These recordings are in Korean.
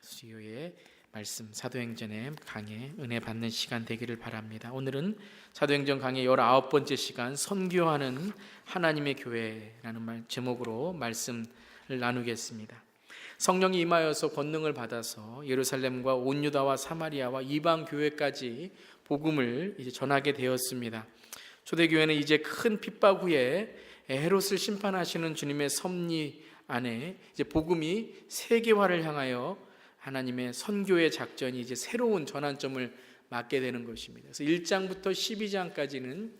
수요의 말씀 사도행전의 강해 은혜 받는 시간 되기를 바랍니다. 오늘은 사도행전 강해 19번째 시간 선교하는 하나님의 교회라는 제목으로 말씀을 나누겠습니다. 성령이 임하여서 권능을 받아서 예루살렘과 온 유다와 사마리아와 이방 교회까지 복음을 이제 전하게 되었습니다. 초대교회는 이제 큰 핍박 후에 헤롯을 심판하시는 주님의 섭리 안에 이제 복음이 세계화를 향하여 하나님의 선교의 작전이 이제 새로운 전환점을 맞게 되는 것입니다. 그래서 1장부터 12장까지는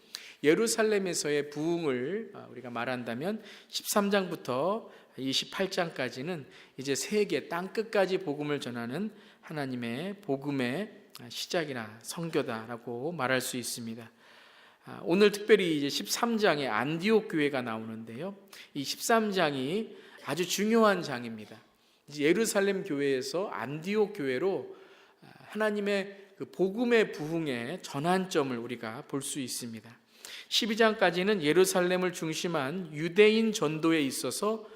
예루살렘에서의 부흥을 우리가 말한다면 13장부터 28장까지는 이제 세계 땅끝까지 복음을 전하는 하나님의 복음의 시작이나 선교다라고 말할 수 있습니다. 오늘 특별히 이제 13장에 안디옥 교회가 나오는데요. 이 13장이 아주 중요한 장입니다. 예루살렘 교회에서 안디옥 교회로 하나님의 그 복음의 부흥의 전환점을 우리가 볼 수 있습니다. 12장까지는 예루살렘을 중심한 유대인 전도에 있어서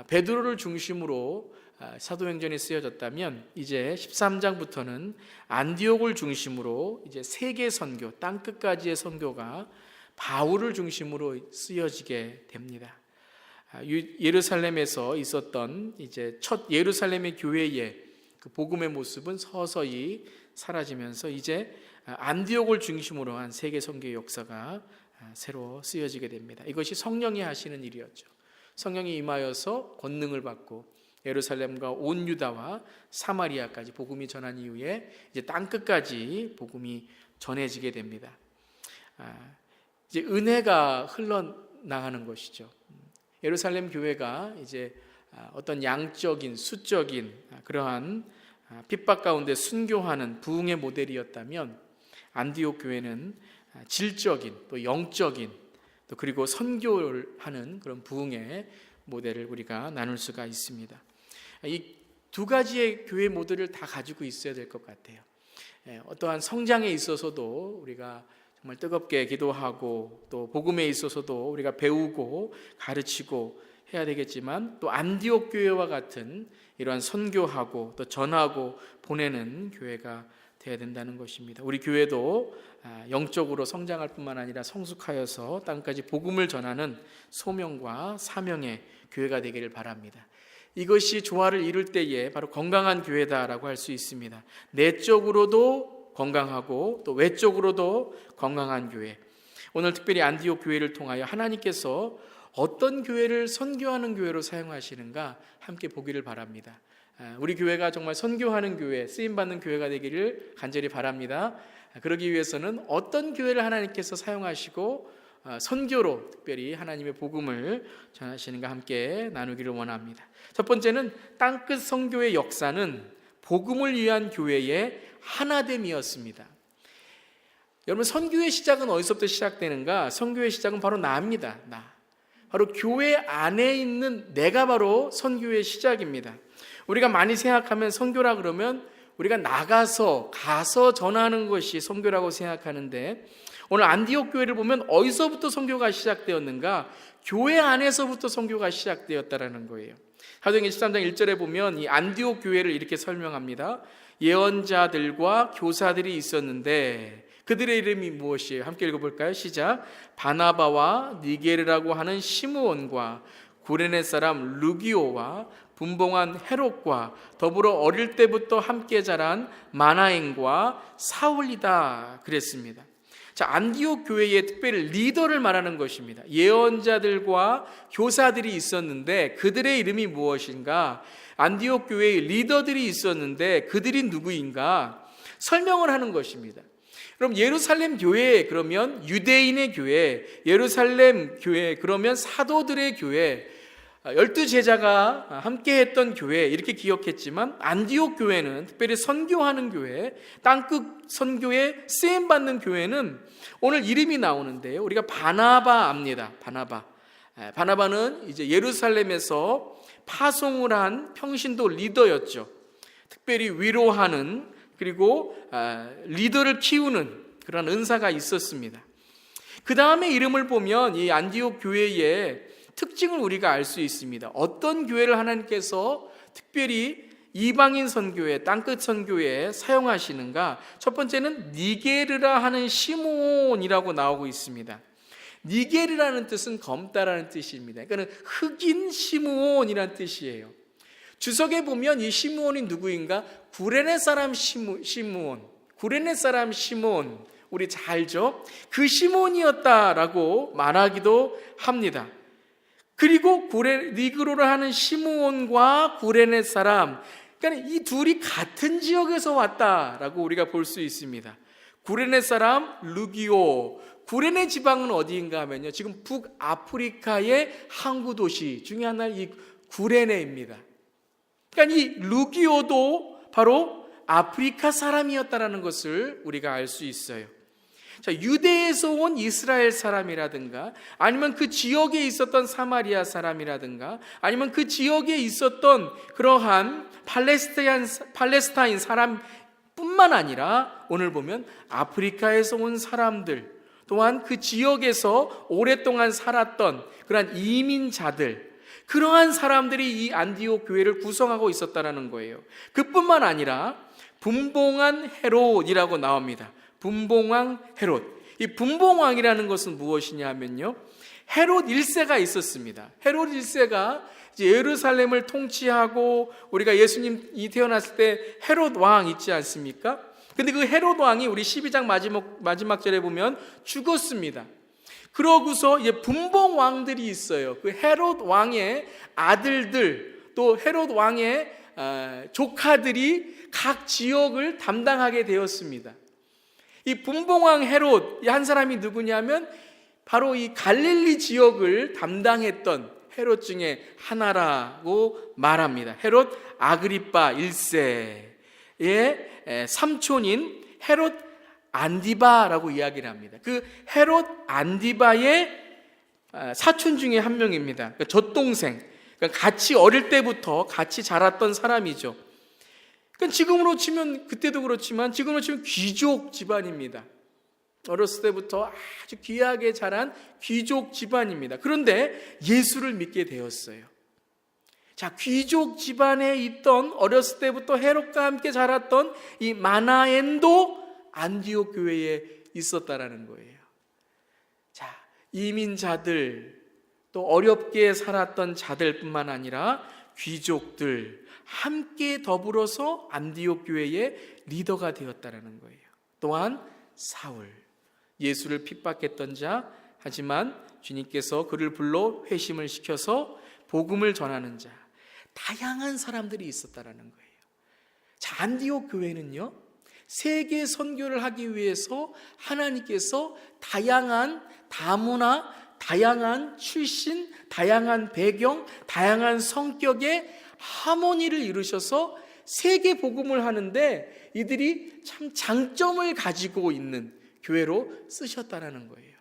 베드로를 중심으로 사도행전이 쓰여졌다면 이제 13장부터는 안디옥을 중심으로 이제 세계 선교, 땅 끝까지의 선교가 바울을 중심으로 쓰여지게 됩니다. 예루살렘에서 있었던 이제 첫 예루살렘의 교회의 그 복음의 모습은 서서히 사라지면서 이제 안디옥을 중심으로 한 세계 선교의 역사가 새로 쓰여지게 됩니다. 이것이 성령이 하시는 일이었죠. 성령이 임하여서 권능을 받고 예루살렘과 온 유다와 사마리아까지 복음이 전한 이후에 이제 땅 끝까지 복음이 전해지게 됩니다. 이제 은혜가 흘러나가는 것이죠. 예루살렘 교회가 이제 어떤 양적인 수적인 그러한 핍박 가운데 순교하는 부흥의 모델이었다면 안디옥 교회는 질적인 또 영적인 또 그리고 선교를 하는 그런 부흥의 모델을 우리가 나눌 수가 있습니다. 이 두 가지의 교회 모델을 다 가지고 있어야 될 것 같아요. 어떠한 성장에 있어서도 우리가 정말 뜨겁게 기도하고 또 복음에 있어서도 우리가 배우고 가르치고 해야 되겠지만 또 안디옥 교회와 같은 이러한 선교하고 또 전하고 보내는 교회가 되어야 된다는 것입니다. 우리 교회도 영적으로 성장할 뿐만 아니라 성숙하여서 땅까지 복음을 전하는 소명과 사명의 교회가 되기를 바랍니다. 이것이 조화를 이룰 때에 바로 건강한 교회다라고 할 수 있습니다. 내적으로도 건강하고 또 외적으로도 건강한 교회. 오늘 특별히 안디옥 교회를 통하여 하나님께서 어떤 교회를 선교하는 교회로 사용하시는가 함께 보기를 바랍니다. 우리 교회가 정말 선교하는 교회, 쓰임받는 교회가 되기를 간절히 바랍니다. 그러기 위해서는 어떤 교회를 하나님께서 사용하시고 선교로 특별히 하나님의 복음을 전하시는가 함께 나누기를 원합니다. 첫 번째는 땅끝 선교의 역사는 복음을 위한 교회의 하나됨이었습니다. 여러분, 선교의 시작은 어디서부터 시작되는가? 선교의 시작은 바로 나입니다. 바로 교회 안에 있는 내가 바로 선교의 시작입니다. 우리가 많이 생각하면 선교라 그러면 우리가 가서 전하는 것이 선교라고 생각하는데 오늘 안디옥 교회를 보면 어디서부터 선교가 시작되었는가? 교회 안에서부터 선교가 시작되었다라는 거예요. 사도행전 13장 1절에 보면 이 안디옥 교회를 이렇게 설명합니다. 예언자들과 교사들이 있었는데 그들의 이름이 무엇이에요? 함께 읽어볼까요? 시작. 바나바와 니게르라고 하는 시므온과 구레네 사람 루기오와 분봉한 헤롯과 더불어 어릴 때부터 함께 자란 마나행과 사울이다 그랬습니다. 자, 안디옥 교회의 특별히 리더를 말하는 것입니다. 예언자들과 교사들이 있었는데 그들의 이름이 무엇인가? 안디옥 교회의 리더들이 있었는데 그들이 누구인가? 설명을 하는 것입니다. 그럼 예루살렘 교회 그러면 유대인의 교회, 예루살렘 교회 그러면 사도들의 교회, 12제자가 함께 했던 교회 이렇게 기억했지만 안디옥 교회는 특별히 선교하는 교회, 땅끝 선교에 쓰임받는 교회는 오늘 이름이 나오는데요. 우리가 바나바 압니다. 바나바는 이제 예루살렘에서 파송을 한 평신도 리더였죠. 특별히 위로하는 그리고 리더를 키우는 그런 은사가 있었습니다. 그 다음에 이름을 보면 이 안디옥 교회의 특징을 우리가 알 수 있습니다. 어떤 교회를 하나님께서 특별히 이방인 선교회, 땅끝 선교회에 사용하시는가? 첫 번째는 니게르라 하는 시므온이라고 나오고 있습니다. 니게르라는 뜻은 검다라는 뜻입니다. 그러니까 흑인 시므온이라는 뜻이에요. 주석에 보면 이 시므온이 누구인가? 구레네 사람 시므온, 구레네 사람 시므온, 우리 잘 알죠? 그 시므온이었다라고 말하기도 합니다. 그리고 니그로를 하는 시므온과 구레네 사람, 그러니까 이 둘이 같은 지역에서 왔다라고 우리가 볼 수 있습니다. 구레네 사람 루기오, 구레네 지방은 어디인가 하면요, 지금 북아프리카의 항구 도시 중에 하나 이 구레네입니다. 그러니까 이 루기오도 바로 아프리카 사람이었다라는 것을 우리가 알 수 있어요. 자, 유대에서 온 이스라엘 사람이라든가, 아니면 그 지역에 있었던 사마리아 사람이라든가, 아니면 그 지역에 있었던 그러한 팔레스타인 사람뿐만 아니라 오늘 보면 아프리카에서 온 사람들, 또한 그 지역에서 오랫동안 살았던 그러한 이민자들, 그러한 사람들이 이 안디옥 교회를 구성하고 있었다는 거예요. 그뿐만 아니라 분봉한 헤롯이라고 나옵니다. 분봉왕 헤롯. 이 분봉왕이라는 것은 무엇이냐 하면요, 헤롯 1세가 있었습니다. 헤롯 1세가 예루살렘을 통치하고, 우리가 예수님이 태어났을 때 헤롯 왕 있지 않습니까? 근데 그 헤롯 왕이 우리 12장 마지막 절에 보면 죽었습니다. 그러고서 이제 분봉 왕들이 있어요. 그 헤롯 왕의 아들들, 또 헤롯 왕의 조카들이 각 지역을 담당하게 되었습니다. 이 분봉왕 헤롯, 한 사람이 누구냐면 바로 이 갈릴리 지역을 담당했던 헤롯 중에 하나라고 말합니다. 헤롯 아그리파 1세의 삼촌인 헤롯 안디바라고 이야기를 합니다. 그 헤롯 안디바의 사촌 중에 한 명입니다. 그러니까 젖동생, 그러니까 같이 어릴 때부터 같이 자랐던 사람이죠. 그러니까 지금으로 치면, 그때도 그렇지만 지금으로 치면 귀족 집안입니다. 어렸을 때부터 아주 귀하게 자란 귀족 집안입니다. 그런데 예수를 믿게 되었어요. 자, 귀족 집안에 있던, 어렸을 때부터 헤롯과 함께 자랐던 이 마나엔도 안디옥 교회에 있었다라는 거예요. 자, 이민자들, 또 어렵게 살았던 자들뿐만 아니라 귀족들 함께 더불어서 안디옥 교회의 리더가 되었다라는 거예요. 또한 사울, 예수를 핍박했던 자, 하지만 주님께서 그를 불러 회심을 시켜서 복음을 전하는 자, 다양한 사람들이 있었다라는 거예요. 자, 안디옥 교회는요, 세계 선교를 하기 위해서 하나님께서 다양한 다문화, 다양한 출신, 다양한 배경, 다양한 성격의 하모니를 이루셔서 세계 복음을 하는데 이들이 참 장점을 가지고 있는 교회로 쓰셨다라는 거예요.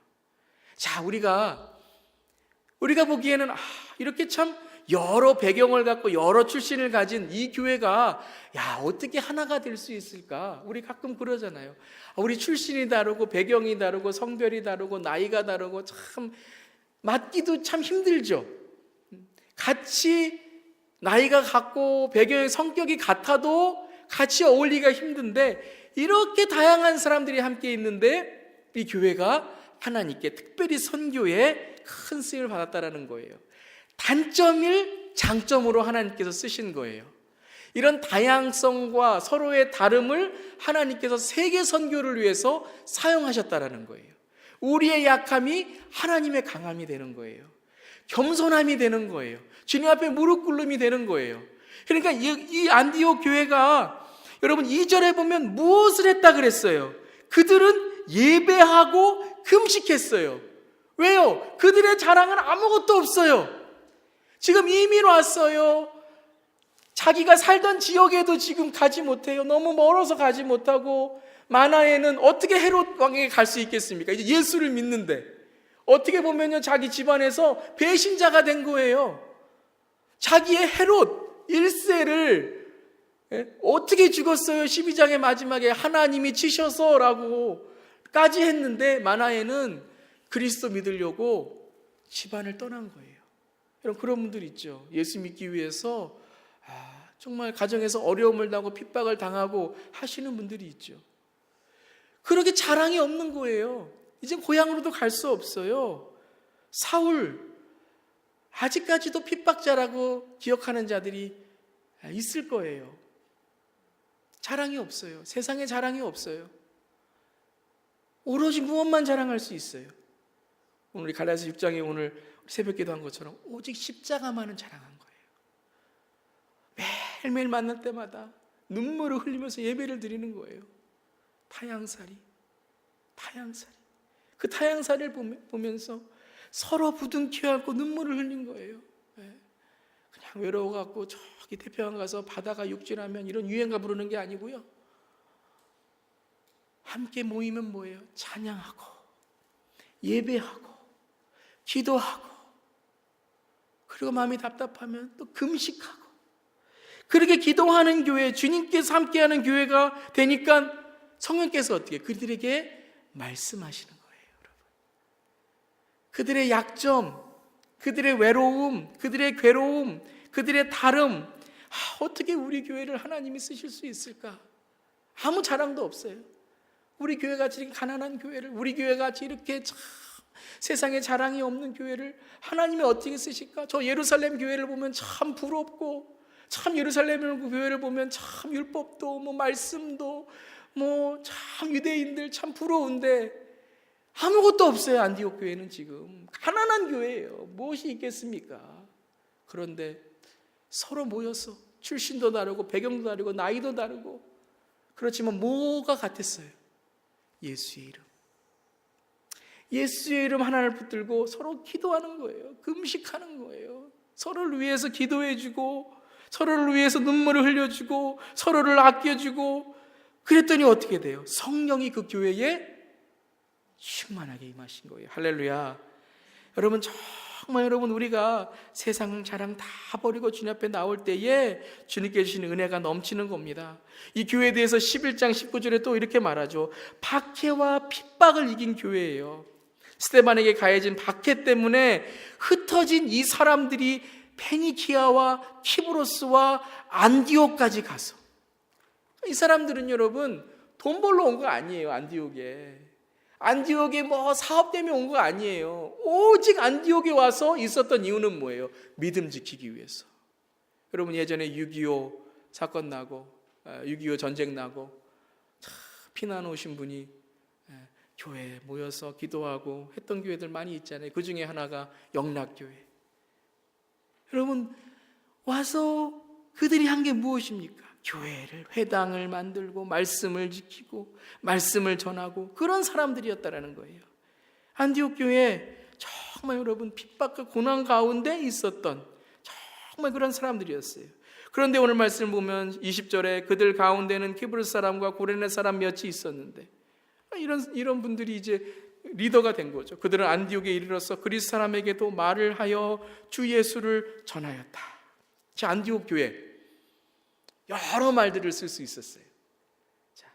자, 우리가 보기에는 이렇게 참 여러 배경을 갖고 여러 출신을 가진 이 교회가 어떻게 하나가 될 수 있을까? 우리 가끔 그러잖아요. 우리 출신이 다르고 배경이 다르고 성별이 다르고 나이가 다르고 참 맞기도 참 힘들죠. 같이 나이가 같고 배경의 성격이 같아도 같이 어울리기가 힘든데, 이렇게 다양한 사람들이 함께 있는데 이 교회가 하나님께 특별히 선교에 큰 쓰임을 받았다라는 거예요. 단점을 장점으로 하나님께서 쓰신 거예요. 이런 다양성과 서로의 다름을 하나님께서 세계 선교를 위해서 사용하셨다라는 거예요. 우리의 약함이 하나님의 강함이 되는 거예요. 겸손함이 되는 거예요. 주님 앞에 무릎 꿇음이 되는 거예요. 그러니까 이 안디옥 교회가, 여러분 2절에 보면 무엇을 했다 그랬어요? 그들은 예배하고 금식했어요. 왜요? 그들의 자랑은 아무것도 없어요. 지금 이민 왔어요. 자기가 살던 지역에도 지금 가지 못해요. 너무 멀어서 가지 못하고, 마나에는 어떻게 헤롯 왕에게 갈 수 있겠습니까? 이제 예수를 믿는데 어떻게 보면요, 자기 집안에서 배신자가 된 거예요. 자기의 헤롯 1세를 어떻게 죽었어요? 12장의 마지막에 하나님이 치셔서 라고까지 했는데, 마나에는 그리스도 믿으려고 집안을 떠난 거예요. 여러분, 그런 분들 있죠. 예수 믿기 위해서 정말 가정에서 어려움을 당하고 핍박을 당하고 하시는 분들이 있죠. 그렇게 자랑이 없는 거예요. 이제 고향으로도 갈 수 없어요. 사울, 아직까지도 핍박자라고 기억하는 자들이 있을 거예요. 자랑이 없어요. 세상에 자랑이 없어요. 오로지 무엇만 자랑할 수 있어요? 오늘 갈라디아서 6장에 오늘 새벽 기도한 것처럼 오직 십자가만은 자랑한 거예요. 매일매일 만날 때마다 눈물을 흘리면서 예배를 드리는 거예요. 타향살이. 그 타향살을 보면서 서로 부둥켜 안고 눈물을 흘린 거예요. 그냥 외로워갖고 저기 태평양 가서 바다가 육지라면 이런 유행가 부르는 게 아니고요. 함께 모이면 뭐예요? 찬양하고 예배하고 기도하고 그리고 마음이 답답하면 또 금식하고 그렇게 기도하는 교회, 주님께서 함께하는 교회가 되니까 성령께서 어떻게 그들에게 말씀하시는 거예요, 여러분. 그들의 약점, 그들의 외로움, 그들의 괴로움, 그들의 다름, 어떻게 우리 교회를 하나님이 쓰실 수 있을까? 아무 자랑도 없어요. 우리 교회같이 이렇게 가난한 교회를, 우리 교회같이 이렇게 참 세상에 자랑이 없는 교회를 하나님이 어떻게 쓰실까? 저 예루살렘 교회를 보면 참 부럽고, 참 예루살렘 교회를 보면 참 율법도 뭐 말씀도 뭐 참 유대인들 참 부러운데 아무것도 없어요. 안디옥 교회는 지금 가난한 교회예요. 무엇이 있겠습니까? 그런데 서로 모여서 출신도 다르고 배경도 다르고 나이도 다르고 그렇지만 뭐가 같았어요? 예수의 이름. 예수의 이름 하나를 붙들고 서로 기도하는 거예요. 금식하는 거예요. 서로를 위해서 기도해주고 서로를 위해서 눈물을 흘려주고 서로를 아껴주고 그랬더니 어떻게 돼요? 성령이 그 교회에 충만하게 임하신 거예요. 할렐루야. 여러분 정말 우리가 세상 자랑 다 버리고 주님 앞에 나올 때에 주님께 주시는 은혜가 넘치는 겁니다. 이 교회에 대해서 11장 19절에 또 이렇게 말하죠. 박해와 핍박을 이긴 교회예요. 스데반에게 가해진 박해 때문에 흩어진 이 사람들이 페니키아와 키브로스와 안디옥까지 가서 이 사람들은 여러분 돈 벌러 온 거 아니에요. 안디옥에 뭐 사업 때문에 온 거 아니에요. 오직 안디옥에 와서 있었던 이유는 뭐예요? 믿음 지키기 위해서. 여러분 예전에 6.25 사건 나고 6.25 전쟁 나고 피난 오신 분이 교회에 모여서 기도하고 했던 교회들 많이 있잖아요. 그 중에 하나가 영락교회. 여러분 와서 그들이 한 게 무엇입니까? 교회를, 회당을 만들고 말씀을 지키고 말씀을 전하고 그런 사람들이었다라는 거예요. 안디옥 교회 정말 여러분 핍박과 고난 가운데 있었던 정말 그런 사람들이었어요. 그런데 오늘 말씀을 보면 20절에 그들 가운데는 키브르스 사람과 고레네 사람 몇이 있었는데 이런 분들이 이제 리더가 된 거죠. 그들은 안디옥에 이르러서 그리스 사람에게도 말을 하여 주 예수를 전하였다. 자, 안디옥 교회 여러 말들을 쓸 수 있었어요. 자,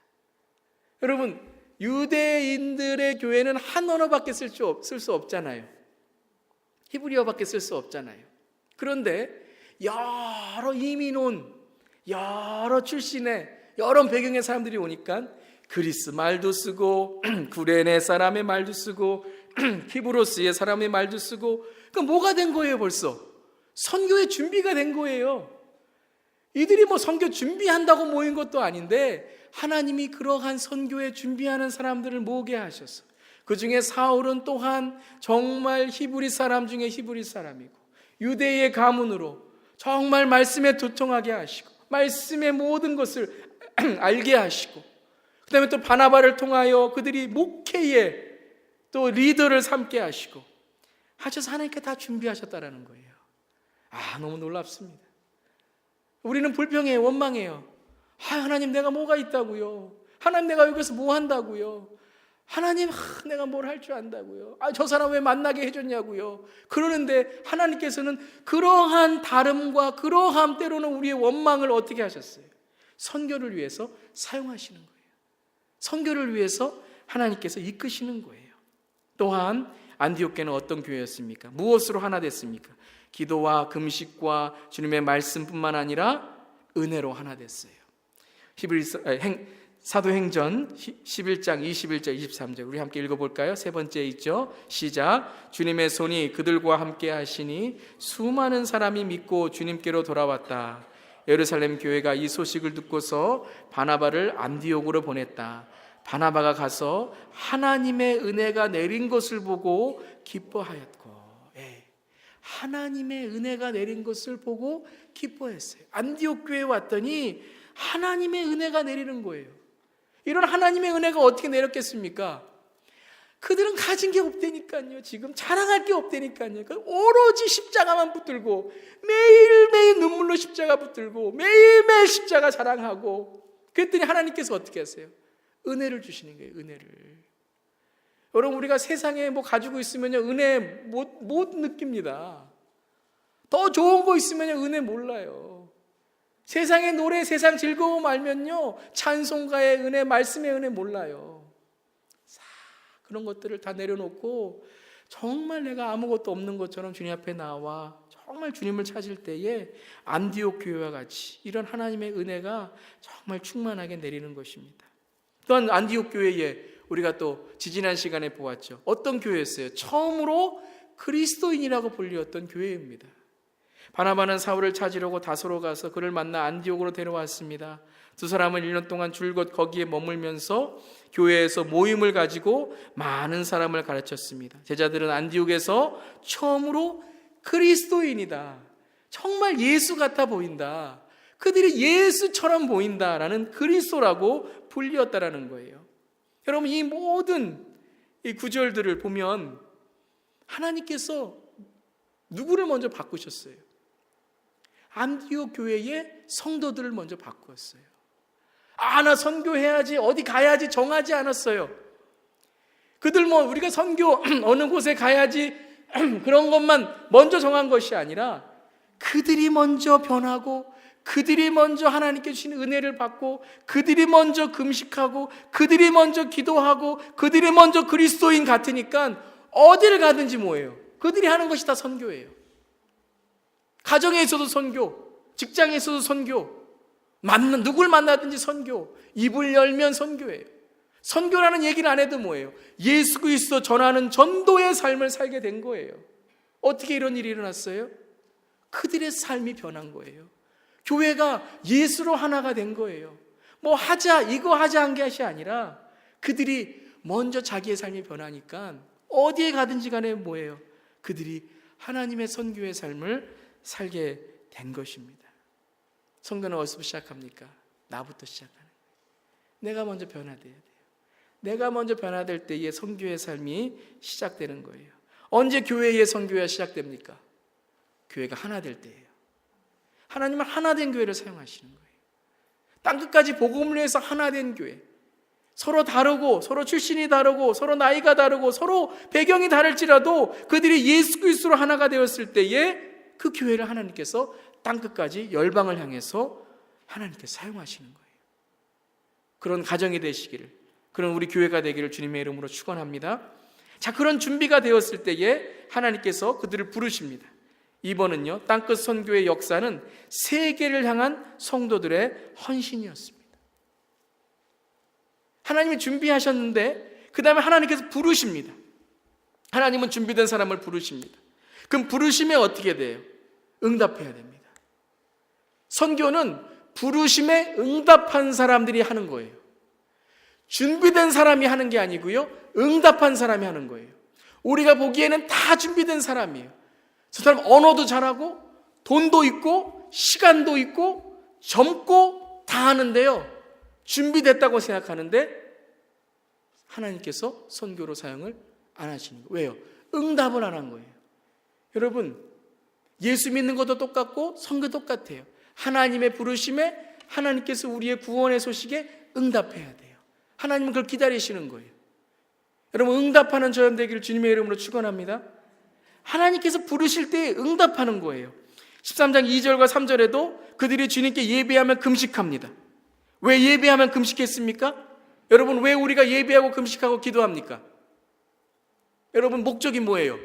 여러분 유대인들의 교회는 한 언어밖에 쓸 수 없잖아요. 히브리어밖에 쓸 수 없잖아요. 그런데 여러 이민 온 여러 출신의 여러 배경의 사람들이 오니까 그리스 말도 쓰고 구레네 사람의 말도 쓰고 키브로스의 사람의 말도 쓰고 그럼 뭐가 된 거예요? 벌써 선교의 준비가 된 거예요. 이들이 뭐 선교 준비한다고 모인 것도 아닌데 하나님이 그러한 선교에 준비하는 사람들을 모으게 하셨어. 그 중에 사울은 또한 정말 히브리 사람 중에 히브리 사람이고 유대의 가문으로 정말 말씀에 도통하게 하시고 말씀의 모든 것을 알게 하시고 그 다음에 또 바나바를 통하여 그들이 목회에 또 리더를 삼게 하시고 하셔서 하나님께 다 준비하셨다라는 거예요. 너무 놀랍습니다. 우리는 불평해요. 원망해요. 하나님 내가 뭐가 있다고요? 하나님 내가 여기서 뭐 한다고요? 하나님 내가 뭘 할 줄 안다고요? 저 사람 왜 만나게 해줬냐고요? 그러는데 하나님께서는 그러한 다름과 그러함 때로는 우리의 원망을 어떻게 하셨어요? 선교를 위해서 사용하시는 거예요. 선교를 위해서 하나님께서 이끄시는 거예요. 또한 안디옥 교회는 어떤 교회였습니까? 무엇으로 하나 됐습니까? 기도와 금식과 주님의 말씀뿐만 아니라 은혜로 하나 됐어요. 사도행전 11장 21절 23절 우리 함께 읽어볼까요? 세 번째 있죠. 시작. 주님의 손이 그들과 함께 하시니 수많은 사람이 믿고 주님께로 돌아왔다. 예루살렘 교회가 이 소식을 듣고서 바나바를 안디옥으로 보냈다. 바나바가 가서 하나님의 은혜가 내린 것을 보고 기뻐하였고, 하나님의 은혜가 내린 것을 보고 기뻐했어요. 안디옥 교회에 왔더니 하나님의 은혜가 내리는 거예요. 이런 하나님의 은혜가 어떻게 내렸겠습니까? 그들은 가진 게 없다니까요. 지금 자랑할 게 없다니까요. 오로지 십자가만 붙들고 매일매일 눈물로 십자가 붙들고 매일매일 십자가 자랑하고, 그랬더니 하나님께서 어떻게 하세요? 은혜를 주시는 거예요. 은혜를. 여러분, 우리가 세상에 뭐 가지고 있으면요 은혜 못 느낍니다. 더 좋은 거 있으면요 은혜 몰라요. 세상의 노래, 세상 즐거움 알면요 찬송가의 은혜, 말씀의 은혜 몰라요. 그런 것들을 다 내려놓고 정말 내가 아무것도 없는 것처럼 주님 앞에 나와 정말 주님을 찾을 때에 안디옥 교회와 같이 이런 하나님의 은혜가 정말 충만하게 내리는 것입니다. 또한 안디옥 교회에 우리가 또 지지난 시간에 보았죠. 어떤 교회였어요? 처음으로 그리스도인이라고 불리었던 교회입니다. 바나바는 사울을 찾으려고 다소로 가서 그를 만나 안디옥으로 데려왔습니다. 두 사람은 1년 동안 줄곧 거기에 머물면서 교회에서 모임을 가지고 많은 사람을 가르쳤습니다. 제자들은 안디옥에서 처음으로 그리스도인이다, 정말 예수 같아 보인다, 그들이 예수처럼 보인다라는 그리스도라고 불리었다라는 거예요. 여러분, 이 모든 이 구절들을 보면 하나님께서 누구를 먼저 바꾸셨어요? 안디옥 교회의 성도들을 먼저 바꾸었어요. 나 선교해야지, 어디 가야지 정하지 않았어요. 그들 우리가 선교 어느 곳에 가야지 그런 것만 먼저 정한 것이 아니라 그들이 먼저 변하고, 그들이 먼저 하나님께 주신 은혜를 받고, 그들이 먼저 금식하고, 그들이 먼저 기도하고, 그들이 먼저 그리스도인 같으니까 어디를 가든지 뭐예요? 그들이 하는 것이 다 선교예요. 가정에 있어도 선교, 직장에 있어도 선교, 누굴 만나든지 선교, 입을 열면 선교예요. 선교라는 얘기를 안 해도 뭐예요? 예수 그리스도 전하는 전도의 삶을 살게 된 거예요. 어떻게 이런 일이 일어났어요? 그들의 삶이 변한 거예요. 교회가 예수로 하나가 된 거예요. 뭐 하자, 이거 하자 한 것이 아니라 그들이 먼저 자기의 삶이 변하니까 어디에 가든지 간에 뭐예요? 그들이 하나님의 선교의 삶을 살게 된 것입니다. 선교는 어디서 시작합니까? 나부터 시작하는 거예요. 내가 먼저 변화돼야 돼요. 내가 먼저 변화될 때에 선교의 삶이 시작되는 거예요. 언제 교회의 선교가 시작됩니까? 교회가 하나 될 때예요. 하나님은 하나 된 교회를 사용하시는 거예요. 땅끝까지 복음을 위해서 하나 된 교회. 서로 다르고, 서로 출신이 다르고, 서로 나이가 다르고, 서로 배경이 다를지라도 그들이 예수 그리스도로 하나가 되었을 때에 그 교회를 하나님께서 땅끝까지 열방을 향해서 하나님께서 사용하시는 거예요. 그런 가정이 되시기를, 그런 우리 교회가 되기를 주님의 이름으로 축원합니다. 자, 그런 준비가 되었을 때에 하나님께서 그들을 부르십니다. 이번은요, 땅끝 선교의 역사는 세계를 향한 성도들의 헌신이었습니다. 하나님이 준비하셨는데 그 다음에 하나님께서 부르십니다. 하나님은 준비된 사람을 부르십니다. 그럼 부르심에 어떻게 돼요? 응답해야 됩니다. 선교는 부르심에 응답한 사람들이 하는 거예요. 준비된 사람이 하는 게 아니고요, 응답한 사람이 하는 거예요. 우리가 보기에는 다 준비된 사람이에요. 저 사람 언어도 잘하고 돈도 있고 시간도 있고 젊고 다 하는데요, 준비됐다고 생각하는데 하나님께서 선교로 사용을 안 하시는 거예요. 왜요? 응답을 안 한 거예요. 여러분, 예수 믿는 것도 똑같고 선교 똑같아요. 하나님의 부르심에 하나님께서 우리의 구원의 소식에 응답해야 돼요. 하나님은 그걸 기다리시는 거예요. 여러분, 응답하는 저염 되기를 주님의 이름으로 축원합니다. 하나님께서 부르실 때 응답하는 거예요. 13장 2절과 3절에도 그들이 주님께 예배하면 금식합니다. 왜 예배하면 금식했습니까? 여러분, 왜 우리가 예배하고 금식하고 기도합니까? 여러분, 목적이 뭐예요?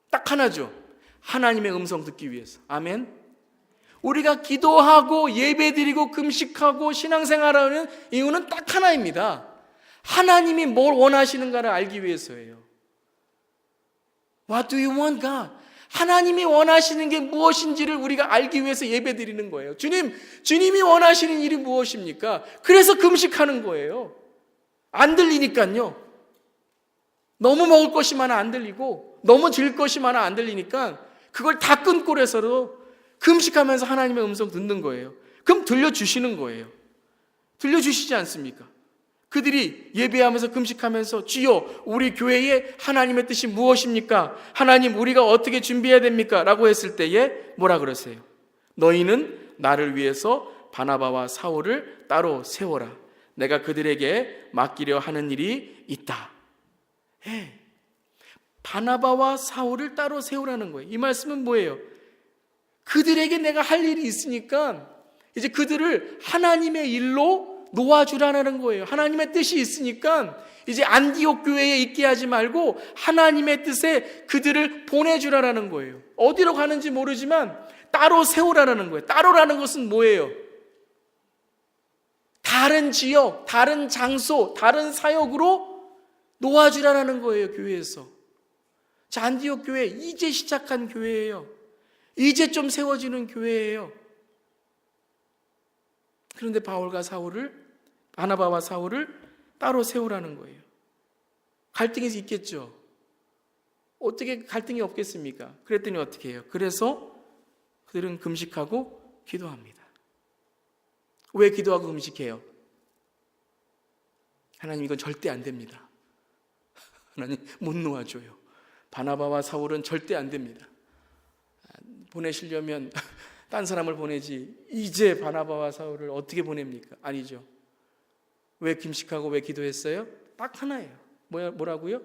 딱 하나죠. 하나님의 음성 듣기 위해서. 아멘. 우리가 기도하고 예배드리고 금식하고 신앙생활하는 이유는 딱 하나입니다. 하나님이 뭘 원하시는가를 알기 위해서예요. What do you want, God? 하나님이 원하시는 게 무엇인지를 우리가 알기 위해서 예배드리는 거예요. 주님이 원하시는 일이 무엇입니까? 그래서 금식하는 거예요. 안 들리니까요. 너무 먹을 것이 많아 안 들리고 너무 질 것이 많아 안 들리니까 그걸 다 끊고 해서도 금식하면서 하나님의 음성 듣는 거예요. 그럼 들려주시는 거예요. 들려주시지 않습니까? 그들이 예배하면서 금식하면서 주여 우리 교회에 하나님의 뜻이 무엇입니까? 하나님 우리가 어떻게 준비해야 됩니까? 라고 했을 때에 뭐라 그러세요? 너희는 나를 위해서 바나바와 사울을 따로 세워라. 내가 그들에게 맡기려 하는 일이 있다. 바나바와 사울을 따로 세우라는 거예요. 이 말씀은 뭐예요? 그들에게 내가 할 일이 있으니까 이제 그들을 하나님의 일로 놓아주라는 거예요. 하나님의 뜻이 있으니까 이제 안디옥 교회에 있게 하지 말고 하나님의 뜻에 그들을 보내주라는 거예요. 어디로 가는지 모르지만 따로 세우라는 거예요. 따로라는 것은 뭐예요? 다른 지역, 다른 장소, 다른 사역으로 놓아주라는 거예요. 교회에서. 자, 안디옥 교회 이제 시작한 교회예요. 이제 좀 세워지는 교회예요. 그런데 바나바와 사울을 따로 세우라는 거예요. 갈등이 있겠죠. 어떻게 갈등이 없겠습니까? 그랬더니 어떻게 해요? 그래서 그들은 금식하고 기도합니다. 왜 기도하고 금식해요? 하나님 이건 절대 안 됩니다. 하나님 못 놓아줘요. 바나바와 사울은 절대 안 됩니다. 보내시려면 딴 사람을 보내지 이제 바나바와 사울을 어떻게 보냅니까? 아니죠. 왜 금식하고 왜 기도했어요? 딱 하나예요. 뭐라고요?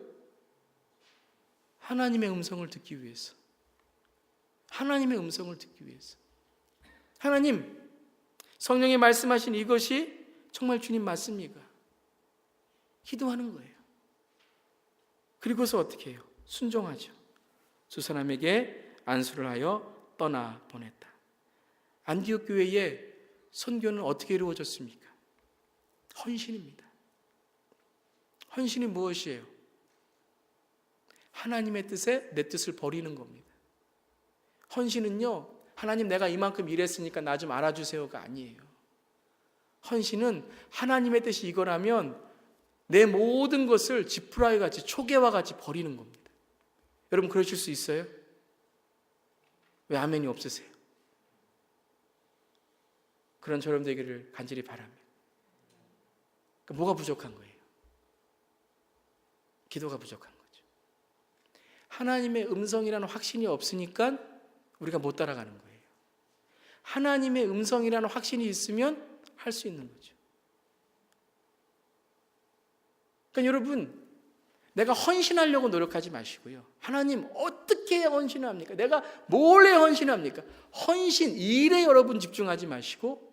하나님의 음성을 듣기 위해서. 하나님의 음성을 듣기 위해서. 하나님, 성령이 말씀하신 이것이 정말 주님 맞습니까? 기도하는 거예요. 그리고서 어떻게 해요? 순종하죠. 두 사람에게 안수를 하여 떠나 보냈다. 안디옥 교회의 선교는 어떻게 이루어졌습니까? 헌신입니다. 헌신이 무엇이에요? 하나님의 뜻에 내 뜻을 버리는 겁니다. 헌신은요, 하나님 내가 이만큼 일했으니까 나 좀 알아주세요가 아니에요. 헌신은 하나님의 뜻이 이거라면 내 모든 것을 지푸라기 같이 초계와 같이 버리는 겁니다. 여러분 그러실 수 있어요? 왜 아멘이 없으세요? 그런 저럼 되기를 간절히 바랍니다. 그러니까 뭐가 부족한 거예요? 기도가 부족한 거죠. 하나님의 음성이라는 확신이 없으니까 우리가 못 따라가는 거예요. 하나님의 음성이라는 확신이 있으면 할 수 있는 거죠. 그러니까 여러분, 내가 헌신하려고 노력하지 마시고요. 하나님 어떻게 헌신합니까? 내가 뭘 해 헌신합니까? 헌신, 일에 여러분 집중하지 마시고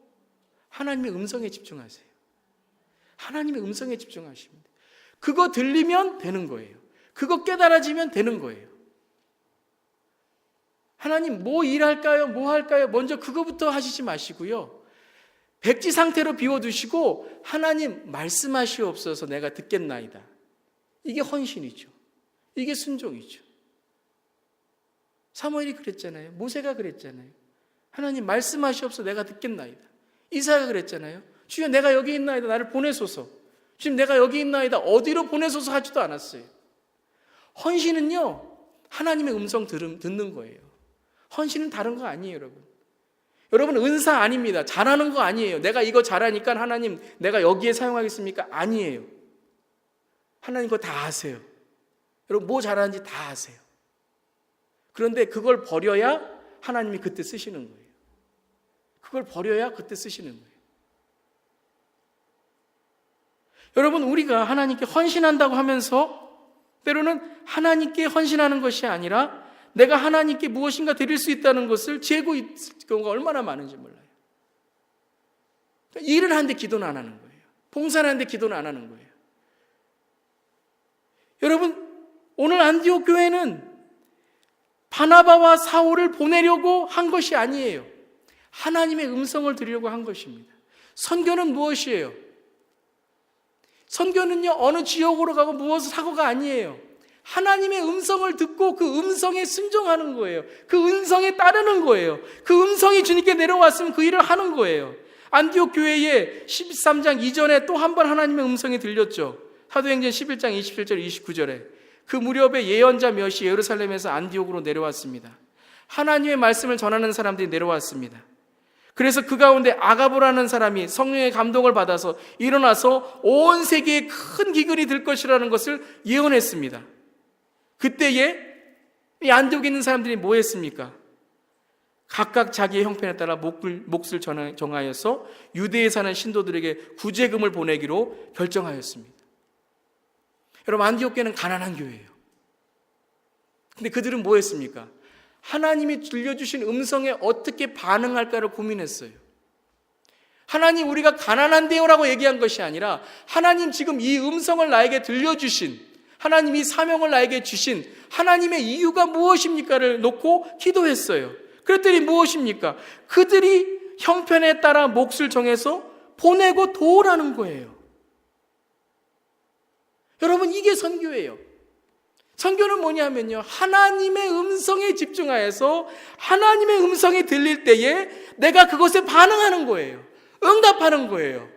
하나님의 음성에 집중하세요. 하나님의 음성에 집중하십니다. 그거 들리면 되는 거예요. 그거 깨달아지면 되는 거예요. 하나님 뭐 일할까요? 뭐 할까요? 먼저 그거부터 하시지 마시고요. 백지 상태로 비워두시고 하나님 말씀하시옵소서 내가 듣겠나이다. 이게 헌신이죠. 이게 순종이죠. 사무엘이 그랬잖아요. 모세가 그랬잖아요. 하나님 말씀하시옵소서 내가 듣겠나이다. 이사야가 그랬잖아요. 주여 내가 여기 있나이다. 나를 보내소서. 주님 내가 여기 있나이다. 어디로 보내소서 하지도 않았어요. 헌신은요 하나님의 음성 듣는 거예요. 헌신은 다른 거 아니에요. 여러분 은사 아닙니다. 잘하는 거 아니에요. 내가 이거 잘하니까 하나님 내가 여기에 사용하겠습니까? 아니에요. 하나님 그거 다 아세요. 여러분 뭐 잘하는지 다 아세요. 그런데 그걸 버려야 하나님이 그때 쓰시는 거예요. 그걸 버려야 그때 쓰시는 거예요. 여러분 우리가 하나님께 헌신한다고 하면서 때로는 하나님께 헌신하는 것이 아니라 내가 하나님께 무엇인가 드릴 수 있다는 것을 재고 있을 경우가 얼마나 많은지 몰라요. 그러니까 일을 하는데 기도는 안 하는 거예요. 봉사를 하는데 기도는 안 하는 거예요. 여러분 오늘 안디옥 교회는 바나바와 사울을 보내려고 한 것이 아니에요. 하나님의 음성을 들으려고 한 것입니다. 선교는 무엇이에요? 선교는요, 어느 지역으로 가고 무엇을 하고가 아니에요. 하나님의 음성을 듣고 그 음성에 순종하는 거예요. 그 음성에 따르는 거예요. 그 음성이 주님께 내려왔으면 그 일을 하는 거예요. 안디옥 교회에 13장 이전에 또 한 번 하나님의 음성이 들렸죠. 사도행전 11장 27절 29절에 그 무렵에 예언자 몇이 예루살렘에서 안디옥으로 내려왔습니다. 하나님의 말씀을 전하는 사람들이 내려왔습니다. 그래서 그 가운데 아가보라는 사람이 성령의 감동을 받아서 일어나서 온 세계에 큰 기근이 들 것이라는 것을 예언했습니다. 그때에 이 안디옥에 있는 사람들이 뭐 했습니까? 각각 자기의 형편에 따라 몫을 정하여서 유대에 사는 신도들에게 구제금을 보내기로 결정하였습니다. 여러분, 안디옥 교회는 가난한 교회예요. 근데 그들은 뭐 했습니까? 하나님이 들려주신 음성에 어떻게 반응할까를 고민했어요. 하나님, 우리가 가난한데요라고 얘기한 것이 아니라 하나님 지금 이 음성을 나에게 들려주신, 하나님이 사명을 나에게 주신 하나님의 이유가 무엇입니까를 놓고 기도했어요. 그랬더니 무엇입니까? 그들이 형편에 따라 몫을 정해서 보내고 도우라는 거예요. 여러분, 이게 선교예요. 선교는 뭐냐면요, 하나님의 음성에 집중하여서 하나님의 음성이 들릴 때에 내가 그것에 반응하는 거예요. 응답하는 거예요.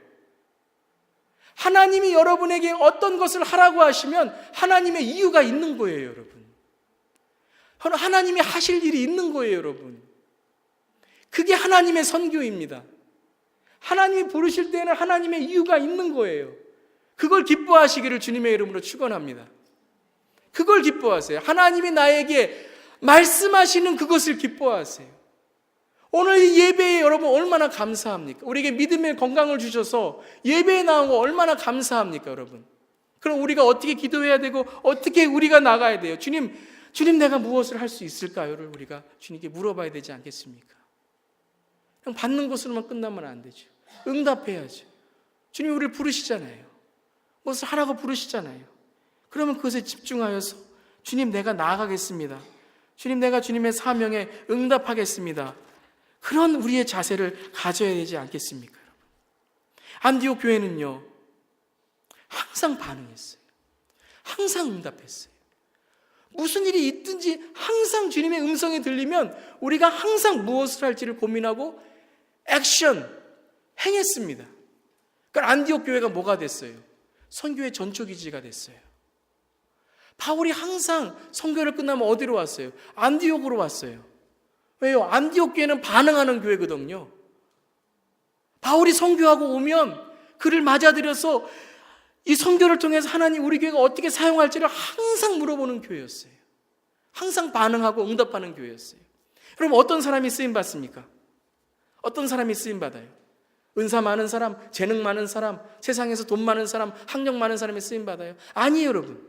하나님이 여러분에게 어떤 것을 하라고 하시면 하나님의 이유가 있는 거예요, 여러분. 하나님이 하실 일이 있는 거예요, 여러분. 그게 하나님의 선교입니다. 하나님이 부르실 때는 하나님의 이유가 있는 거예요. 그걸 기뻐하시기를 주님의 이름으로 축원합니다. 그걸 기뻐하세요. 하나님이 나에게 말씀하시는 그것을 기뻐하세요. 오늘 이 예배에 여러분 얼마나 감사합니까? 우리에게 믿음의 건강을 주셔서 예배에 나온 거 얼마나 감사합니까, 여러분? 그럼 우리가 어떻게 기도해야 되고 어떻게 우리가 나가야 돼요? 주님 내가 무엇을 할 수 있을까요를 우리가 주님께 물어봐야 되지 않겠습니까? 그냥 받는 것으로만 끝나면 안 되죠. 응답해야죠. 주님 우리를 부르시잖아요. 무엇을 하라고 부르시잖아요. 그러면 그것에 집중하여서 주님, 내가 나아가겠습니다. 주님, 내가 주님의 사명에 응답하겠습니다. 그런 우리의 자세를 가져야 되지 않겠습니까, 여러분? 안디옥 교회는요, 항상 반응했어요. 항상 응답했어요. 무슨 일이 있든지 항상 주님의 음성이 들리면 우리가 항상 무엇을 할지를 고민하고 액션, 행했습니다. 그러니까 안디옥 교회가 뭐가 됐어요? 선교의 전초기지가 됐어요. 바울이 항상 선교를 끝나면 어디로 왔어요? 안디옥으로 왔어요. 왜요? 안디옥 교회는 반응하는 교회거든요. 바울이 선교하고 오면 그를 맞아들여서 이 선교를 통해서 하나님 우리 교회가 어떻게 사용할지를 항상 물어보는 교회였어요. 항상 반응하고 응답하는 교회였어요. 여러분, 어떤 사람이 쓰임 받습니까? 어떤 사람이 쓰임 받아요? 은사 많은 사람, 재능 많은 사람, 세상에서 돈 많은 사람, 학력 많은 사람이 쓰임 받아요? 아니에요, 여러분.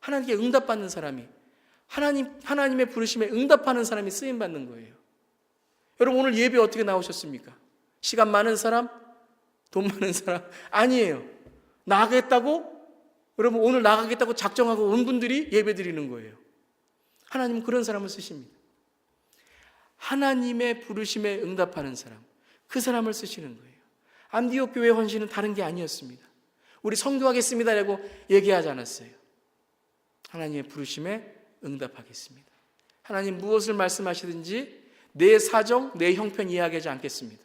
하나님께 응답받는 사람이, 하나님의 부르심에 응답하는 사람이 쓰임 받는 거예요. 여러분, 오늘 예배 어떻게 나오셨습니까? 시간 많은 사람, 돈 많은 사람? 아니에요. 나가겠다고, 여러분 오늘 나가겠다고 작정하고 온 분들이 예배 드리는 거예요. 하나님은 그런 사람을 쓰십니다. 하나님의 부르심에 응답하는 사람, 그 사람을 쓰시는 거예요. 안디옥 교회 헌신은 다른 게 아니었습니다. 우리 선교하겠습니다라고 얘기하지 않았어요. 하나님의 부르심에 응답하겠습니다. 하나님 무엇을 말씀하시든지 내 사정, 내 형편 이해하지 않겠습니다.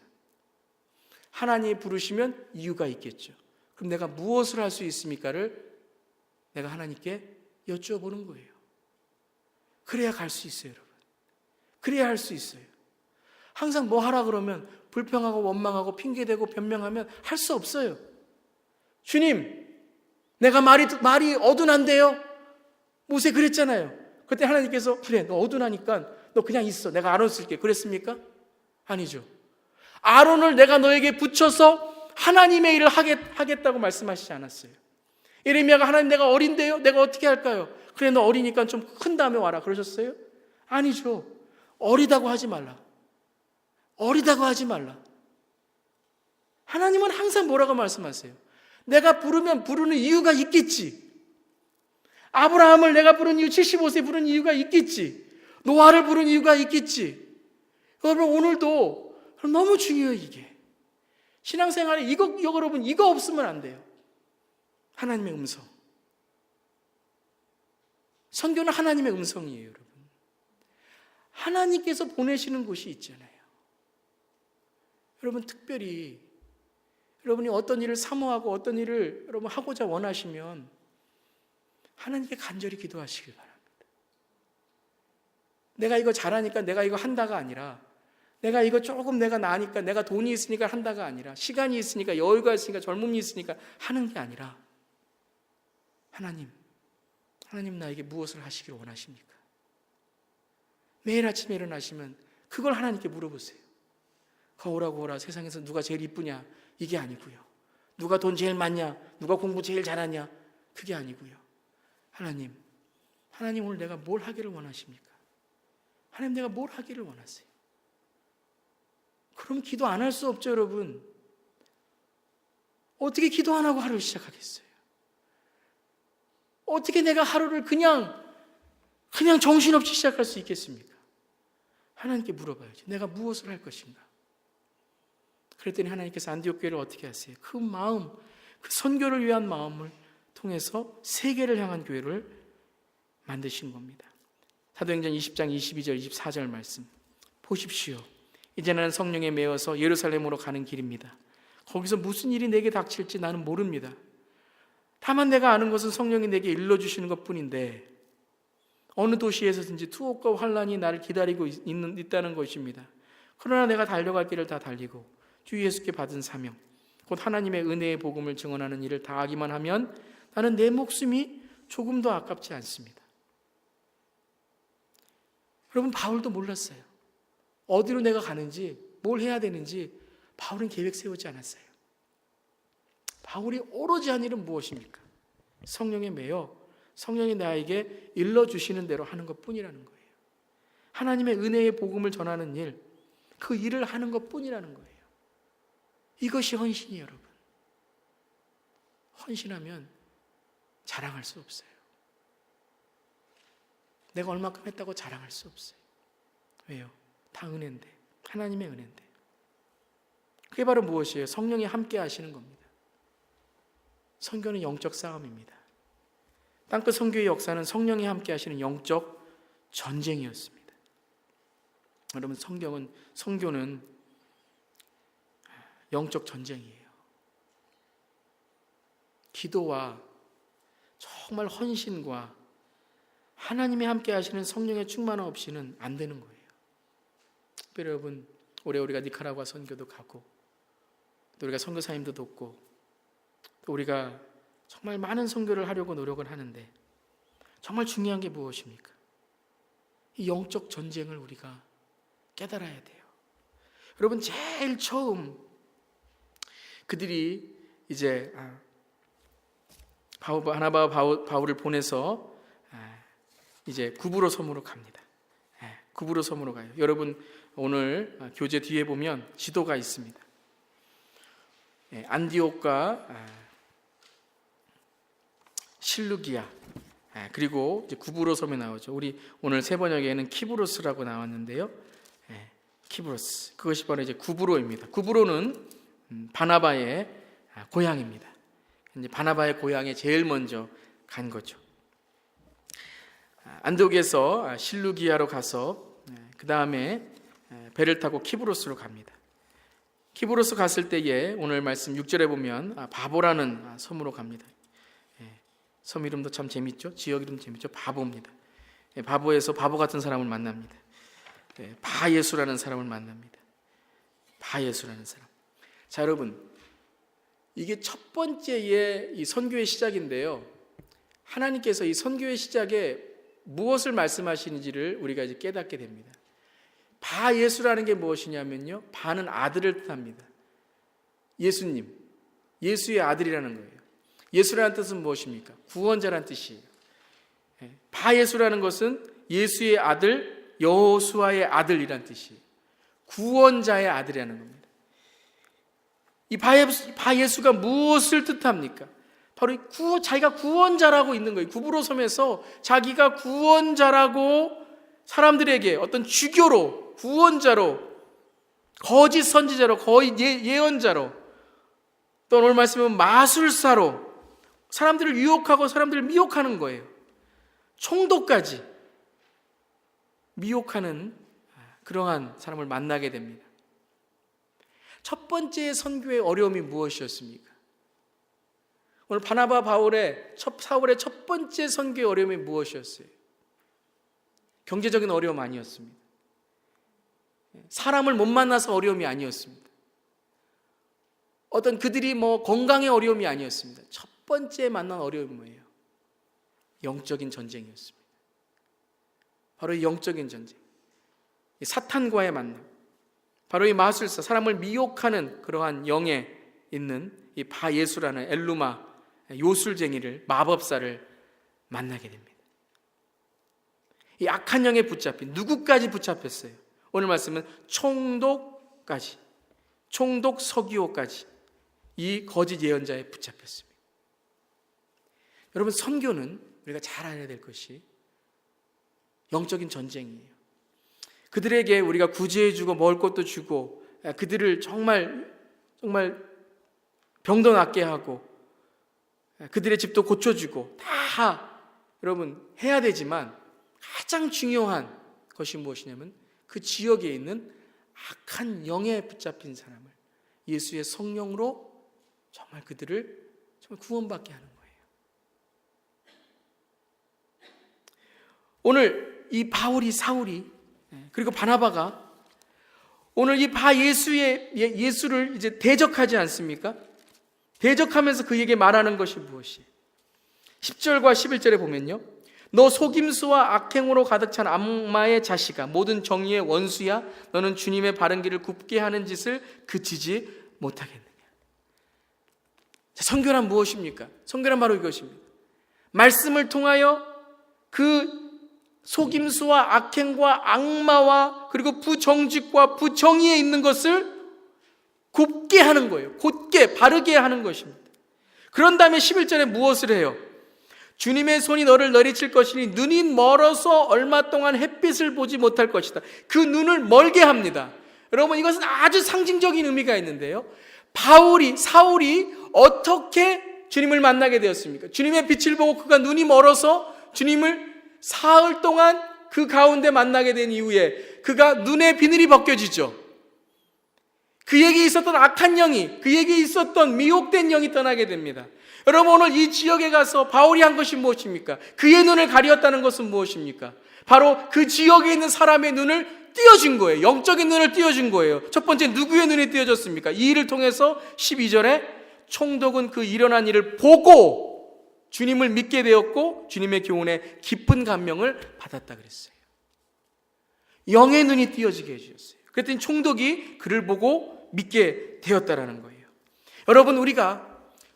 하나님이 부르시면 이유가 있겠죠. 그럼 내가 무엇을 할 수 있습니까를 내가 하나님께 여쭤보는 거예요. 그래야 갈 수 있어요, 여러분. 그래야 할 수 있어요. 항상 뭐 하라 그러면 불평하고 원망하고 핑계대고 변명하면 할 수 없어요. 주님, 내가 말이 어둔한데요? 모세 그랬잖아요. 그때 하나님께서 그래, 너 어둔하니까 너 그냥 있어. 내가 아론 쓸게. 그랬습니까? 아니죠. 아론을 내가 너에게 붙여서 하나님의 일을 하겠다고 말씀하시지 않았어요. 예레미야가 하나님 내가 어린데요? 내가 어떻게 할까요? 그래, 너 어리니까 좀 큰 다음에 와라. 그러셨어요? 아니죠. 어리다고 하지 말라. 어리다고 하지 말라. 하나님은 항상 뭐라고 말씀하세요? 내가 부르면 부르는 이유가 있겠지. 아브라함을 내가 부른 이유, 75세 부른 이유가 있겠지. 노아를 부른 이유가 있겠지. 여러분, 오늘도 너무 중요해요. 이게 신앙생활에 이거 여러분 이거 없으면 안 돼요. 하나님의 음성. 선교는 하나님의 음성이에요, 여러분. 하나님께서 보내시는 곳이 있잖아요. 여러분 특별히 여러분이 어떤 일을 사모하고 어떤 일을 여러분 하고자 원하시면 하나님께 간절히 기도하시길 바랍니다. 내가 이거 잘하니까 내가 이거 한다가 아니라, 내가 이거 조금 내가 나으니까, 내가 돈이 있으니까 한다가 아니라, 시간이 있으니까, 여유가 있으니까, 젊음이 있으니까 하는 게 아니라, 하나님 나에게 무엇을 하시길 원하십니까? 매일 아침에 일어나시면 그걸 하나님께 물어보세요. 거울하고 오라, 세상에서 누가 제일 이쁘냐? 이게 아니고요. 누가 돈 제일 많냐? 누가 공부 제일 잘하냐? 그게 아니고요. 하나님 오늘 내가 뭘 하기를 원하십니까? 하나님, 내가 뭘 하기를 원하세요? 그럼 기도 안 할 수 없죠, 여러분. 어떻게 기도 안 하고 하루를 시작하겠어요? 어떻게 내가 하루를 그냥 정신없이 시작할 수 있겠습니까? 하나님께 물어봐야지. 내가 무엇을 할 것인가? 그랬더니 하나님께서 안디옥 교회를 어떻게 하세요? 그 마음, 그 선교를 위한 마음을 통해서 세계를 향한 교회를 만드신 겁니다. 사도행전 20장 22절 24절 말씀 보십시오. 이제 나는 성령에 매여서 예루살렘으로 가는 길입니다. 거기서 무슨 일이 내게 닥칠지 나는 모릅니다. 다만 내가 아는 것은 성령이 내게 일러주시는 것뿐인데 어느 도시에서든지 투옥과 환란이 나를 기다리고 있다는 것입니다. 그러나 내가 달려갈 길을 다 달리고 주 예수께 받은 사명, 곧 하나님의 은혜의 복음을 증언하는 일을 다하기만 하면 나는 내 목숨이 조금도 아깝지 않습니다. 여러분, 바울도 몰랐어요. 어디로 내가 가는지, 뭘 해야 되는지 바울은 계획 세우지 않았어요. 바울이 오로지 한 일은 무엇입니까? 성령에 매여 성령이 나에게 일러주시는 대로 하는 것뿐이라는 거예요. 하나님의 은혜의 복음을 전하는 일, 그 일을 하는 것뿐이라는 거예요. 이것이 헌신이에요, 여러분. 헌신하면 자랑할 수 없어요. 내가 얼마큼 했다고 자랑할 수 없어요. 왜요? 다 은혜인데, 하나님의 은혜인데. 그게 바로 무엇이에요? 성령이 함께 하시는 겁니다. 선교는 영적 싸움입니다. 땅끝 선교의 역사는 성령이 함께 하시는 영적 전쟁이었습니다. 여러분, 선교는 영적 전쟁이에요. 기도와 정말 헌신과 하나님이 함께 하시는 성령의 충만 없이는 안 되는 거예요. 특별히 여러분, 올해 우리가 니카라구아 선교도 가고 또 우리가 선교사님도 돕고 또 우리가 정말 많은 선교를 하려고 노력을 하는데 정말 중요한 게 무엇입니까? 이 영적 전쟁을 우리가 깨달아야 돼요. 여러분, 제일 처음 그들이 이제 바나바와 바울을 보내서 이제 구브로 섬으로 갑니다. 구브로 섬으로 가요. 여러분, 오늘 교재 뒤에 보면 지도가 있습니다. 안디옥과 실루기아, 그리고 이제 구브로 섬에 나오죠. 우리 오늘 세 번역에는 키브로스라고 나왔는데요. 키브로스, 그것이 바로 이제 구브로입니다. 구브로는 바나바의 고향입니다. 이제 바나바의 고향에 제일 먼저 간 거죠. 안디옥에서 실루기아로 가서 그 다음에 배를 타고 키브로스로 갑니다. 키브로스 갔을 때에 오늘 말씀 6절에 보면 바보라는 섬으로 갑니다. 섬 이름도 참 재밌죠? 지역 이름 재밌죠? 바보입니다. 바보에서 바보 같은 사람을 만납니다. 바예수라는 사람을 만납니다. 바예수라는 사람. 자, 여러분, 이게 첫 번째의 이 선교의 시작인데요. 하나님께서 이 선교의 시작에 무엇을 말씀하시는지를 우리가 이제 깨닫게 됩니다. 바예수라는 게 무엇이냐면요, 바는 아들을 뜻합니다. 예수님, 예수의 아들이라는 거예요. 예수라는 뜻은 무엇입니까? 구원자라는 뜻이에요. 바예수라는 것은 예수의 아들, 여호수아의 아들이라는 뜻이에요. 구원자의 아들이라는 겁니다. 이 바예수가 무엇을 뜻합니까? 바로 자기가 구원자라고 있는 거예요. 구브로 섬에서 자기가 구원자라고 사람들에게 어떤 주교로, 구원자로 거짓 선지자로, 거의 예언자로, 또 오늘 말씀은 마술사로 사람들을 유혹하고 사람들을 미혹하는 거예요. 총독까지 미혹하는 그러한 사람을 만나게 됩니다. 첫 번째 선교의 어려움이 무엇이었습니까? 오늘 바나바 사울의 첫 번째 선교의 어려움이 무엇이었어요? 경제적인 어려움 아니었습니다. 사람을 못 만나서 어려움이 아니었습니다. 어떤 그들이 건강의 어려움이 아니었습니다. 첫 번째 만난 어려움이 뭐예요? 영적인 전쟁이었습니다. 바로 이 영적인 전쟁, 이 사탄과의 만남, 바로 이 마술사, 사람을 미혹하는 그러한 영에 있는 이 바예수라는 엘루마 요술쟁이를, 마법사를 만나게 됩니다. 이 악한 영에 붙잡힌, 누구까지 붙잡혔어요? 오늘 말씀은 총독까지, 총독 서기오까지 이 거짓 예언자에 붙잡혔습니다. 여러분, 선교는 우리가 잘 알아야 될 것이 영적인 전쟁이에요. 그들에게 우리가 구제해주고 먹을 것도 주고 그들을 정말 병도 낫게 하고 그들의 집도 고쳐주고 다 여러분 해야 되지만, 가장 중요한 것이 무엇이냐면 그 지역에 있는 악한 영에 붙잡힌 사람을 예수의 성령으로 정말 그들을 정말 구원받게 하는 거예요. 오늘 이 바울이, 사울이, 그리고 바나바가 오늘 이 예수를 이제 대적하지 않습니까? 대적하면서 그에게 말하는 것이 무엇이에요? 10절과 11절에 보면요, 너 속임수와 악행으로 가득 찬 악마의 자식아, 모든 정의의 원수야. 너는 주님의 바른 길을 굽게 하는 짓을 그치지 못하겠느냐. 자, 선교란 무엇입니까? 선교란 바로 이것입니다. 말씀을 통하여 그 속임수와 악행과 악마와 그리고 부정직과 부정의에 있는 것을 굽게 하는 거예요. 곧게 바르게 하는 것입니다. 그런 다음에 11절에 무엇을 해요? 주님의 손이 너를 내리칠 것이니 눈이 멀어서 얼마 동안 햇빛을 보지 못할 것이다. 그 눈을 멀게 합니다. 여러분, 이것은 아주 상징적인 의미가 있는데요, 사울이 어떻게 주님을 만나게 되었습니까? 주님의 빛을 보고 그가 눈이 멀어서 주님을 사흘 동안 그 가운데 만나게 된 이후에 그가 눈의 비늘이 벗겨지죠. 그에게 있었던 악한 영이, 그에게 있었던 미혹된 영이 떠나게 됩니다. 여러분, 오늘 이 지역에 가서 바울이 한 것이 무엇입니까? 그의 눈을 가리었다는 것은 무엇입니까? 바로 그 지역에 있는 사람의 눈을 띄어준 거예요. 영적인 눈을 띄어준 거예요. 첫 번째, 누구의 눈이 띄어졌습니까? 이 일을 통해서 12절에 총독은 그 일어난 일을 보고 주님을 믿게 되었고 주님의 교훈에 깊은 감명을 받았다 그랬어요. 영의 눈이 띄어지게 해주셨어요. 그랬더니 총독이 그를 보고 믿게 되었다라는 거예요. 여러분, 우리가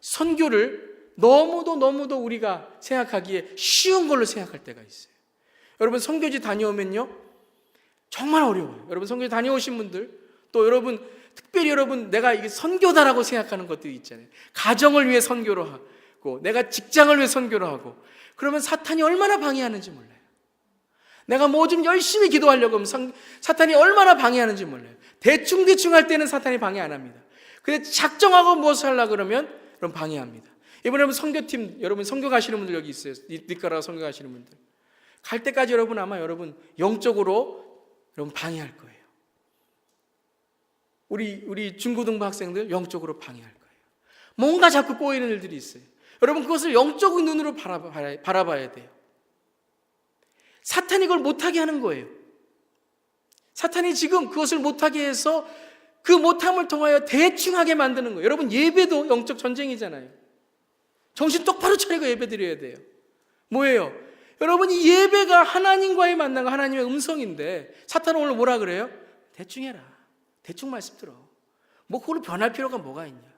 선교를 너무도 우리가 생각하기에 쉬운 걸로 생각할 때가 있어요. 여러분, 선교지 다녀오면요, 정말 어려워요. 여러분, 선교지 다녀오신 분들, 또 여러분, 특별히 여러분, 내가 이게 선교다라고 생각하는 것들이 있잖아요. 가정을 위해 선교를 하고, 내가 직장을 위해 선교를 하고, 그러면 사탄이 얼마나 방해하는지 몰라요. 내가 뭐 좀 열심히 기도하려고 하면 사탄이 얼마나 방해하는지 몰라요. 대충 할 때는 사탄이 방해 안 합니다. 근데 작정하고 무엇을 하려고 그러면 여러분 방해합니다. 이번에 여러분 선교팀, 여러분 선교 가시는 분들 여기 있어요. 니까라과 선교 가시는 분들. 갈 때까지 여러분 아마 여러분 영적으로 여러분 방해할 거예요. 우리 중고등부 학생들 영적으로 방해할 거예요. 뭔가 자꾸 꼬이는 일들이 있어요. 여러분, 그것을 영적인 눈으로 바라봐야 돼요. 사탄이 그걸 못하게 하는 거예요. 사탄이 지금 그것을 못하게 해서 그 못함을 통하여 대충 하게 만드는 거예요. 여러분, 예배도 영적 전쟁이잖아요. 정신 똑바로 차리고 예배 드려야 돼요. 뭐예요? 여러분, 이 예배가 하나님과의 만남과 하나님의 음성인데 사탄은 오늘 뭐라 그래요? 대충 해라. 대충 말씀 들어. 뭐 그걸로 변할 필요가 뭐가 있냐.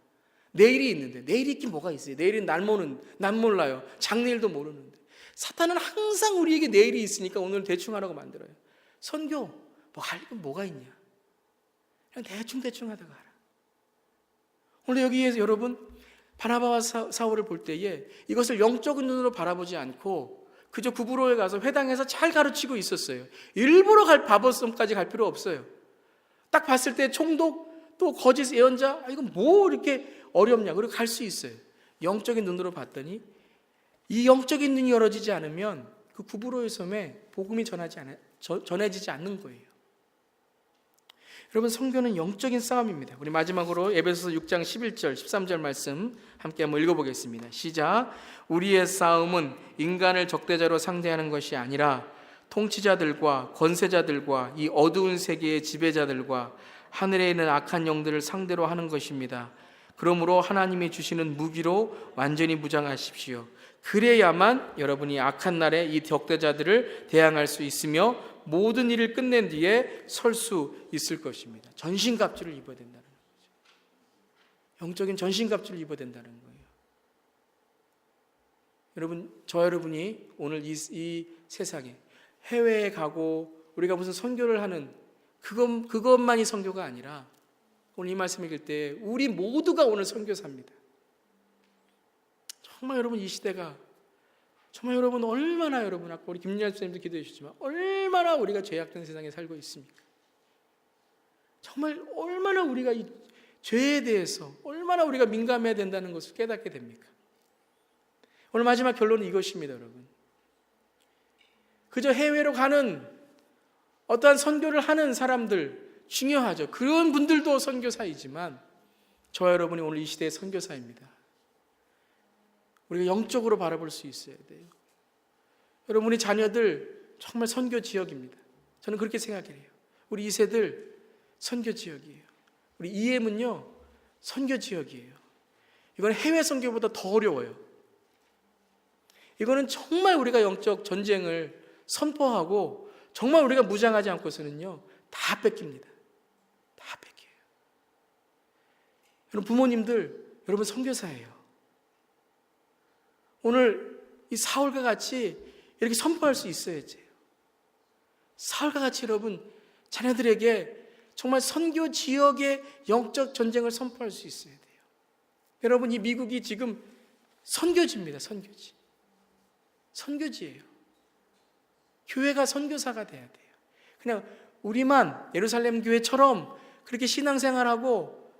내일이 있는데, 내일이 있긴 뭐가 있어요. 내일은 난 몰라요. 장래일도 모르는데. 사탄은 항상 우리에게 내일이 있으니까 오늘 대충 하라고 만들어요. 선교 뭐 할 건 뭐가 있냐. 그냥 대충 하다가 하라. 오늘 여기에서 여러분, 바나바와 사울을 볼 때에 이것을 영적인 눈으로 바라보지 않고 그저 구부로에 가서 회당에서 잘 가르치고 있었어요. 일부러 바버섬까지 갈 필요 없어요. 딱 봤을 때 총독 또 거짓 예언자, 이건 뭐 이렇게 어렵냐. 그리고 갈 수 있어요. 영적인 눈으로 봤더니 이 영적인 눈이 열어지지 않으면 그 구부로의 섬에 복음이 전해지지 않는 거예요. 여러분, 선교는 영적인 싸움입니다. 우리 마지막으로 에베소서 6장 11절 13절 말씀 함께 한번 읽어보겠습니다. 시작. 우리의 싸움은 인간을 적대자로 상대하는 것이 아니라 통치자들과 권세자들과 이 어두운 세계의 지배자들과 하늘에 있는 악한 영들을 상대로 하는 것입니다. 그러므로 하나님이 주시는 무기로 완전히 무장하십시오. 그래야만 여러분이 악한 날에 이 적대자들을 대항할 수 있으며 모든 일을 끝낸 뒤에 설 수 있을 것입니다. 전신갑주를 입어야 된다는 거죠. 영적인 전신갑주를 입어야 된다는 거예요. 여러분, 여러분이 오늘 이 세상에 해외에 가고 우리가 무슨 선교를 하는 그것만이 선교가 아니라 오늘 이 말씀 읽을 때 우리 모두가 오늘 선교사입니다. 정말 여러분, 이 시대가 정말 여러분 얼마나 여러분, 아까 우리 김윤아 선생님도 기도해 주셨지만 얼마나 우리가 죄악된 세상에 살고 있습니까? 정말 얼마나 우리가 이 죄에 대해서 얼마나 우리가 민감해야 된다는 것을 깨닫게 됩니까? 오늘 마지막 결론은 이것입니다, 여러분. 그저 해외로 가는 어떠한 선교를 하는 사람들 중요하죠. 그런 분들도 선교사이지만 저와 여러분이 오늘 이 시대의 선교사입니다. 우리가 영적으로 바라볼 수 있어야 돼요. 여러분의 자녀들 정말 선교 지역입니다. 저는 그렇게 생각해요. 우리 2세들 선교 지역이에요. 우리 EM은요 선교 지역이에요. 이건 해외 선교보다 더 어려워요. 이거는 정말 우리가 영적 전쟁을 선포하고 정말 우리가 무장하지 않고서는요 다 뺏깁니다. 다 뺏겨요. 여러분, 부모님들, 여러분 선교사예요. 오늘 이 사울과 같이 이렇게 선포할 수 있어야지. 사울과 같이 여러분 자녀들에게 정말 선교 지역의 영적 전쟁을 선포할 수 있어야 돼요. 여러분, 이 미국이 지금 선교지입니다. 선교지. 선교지예요. 교회가 선교사가 돼야 돼요. 그냥 우리만 예루살렘 교회처럼 그렇게 신앙생활하고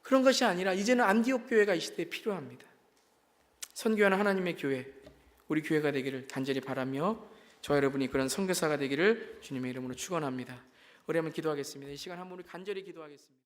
그런 것이 아니라 이제는 안디옥 교회가 이 시대에 필요합니다. 선교하는 하나님의 교회, 우리 교회가 되기를 간절히 바라며 저와 여러분이 그런 선교사가 되기를 주님의 이름으로 축원합니다. 우리 한번 기도하겠습니다. 이 시간 한번 우리 간절히 기도하겠습니다.